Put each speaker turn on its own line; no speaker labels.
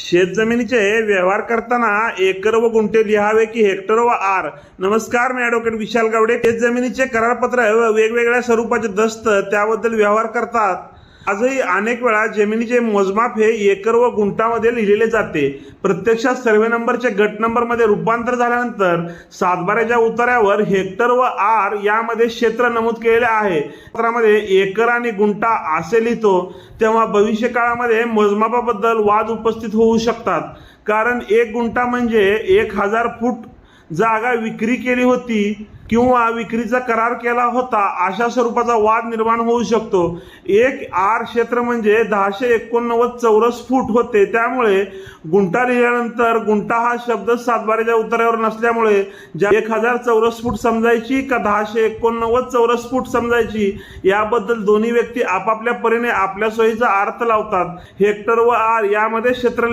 शेतजमिनीचे व्यवहार करताना एकर व गुंठे लिहावे की हेक्टर व आर। नमस्कार, मी ॲडव्होकेट विशाल गावडे। शेतजमिनीचे करारपत्र व वेगवेगळ्या स्वरूपाचे दस्त त्याबद्दल व्यवहार करतात। आजही अनेक वेळा जमिनीचे मोजमाप हे एकर व गुंठामध्ये लिहिलेले जाते। प्रत्यक्षात सर्वे नंबरचे गट नंबरमध्ये रूपांतर झाल्यानंतर सातबाऱ्याच्या उतार्यावर हेक्टर व आर यामध्ये क्षेत्र नमूद केलेले आहे। पत्रामध्ये एकर आणि गुंठा असे लिहितो तेव्हा भविष्य काळामध्ये मोजमापाबद्दल वाद उपस्थित होऊ शकतात। कारण एक गुंठा म्हणजे 1000 फूट जागा विक्री केली होती किंवा विक्रीचा करार केला होता अशा स्वरूपाचा वाद निर्माण होऊ शकतो। एक आर क्षेत्र म्हणजे 1089 चौरस फूट होते। त्यामुळे गुंठा लिहिल्यानंतर गुंठा हा शब्द सातबाऱ्याच्या उतार्यावर नसल्यामुळे 1000 चौरस फूट समजायची का 1089 चौरस फूट समजायची याबद्दल दोन्ही व्यक्ती आपापल्या परीने आपल्या सोयीचा अर्थ लावतात। हेक्टर व आर यामध्ये क्षेत्र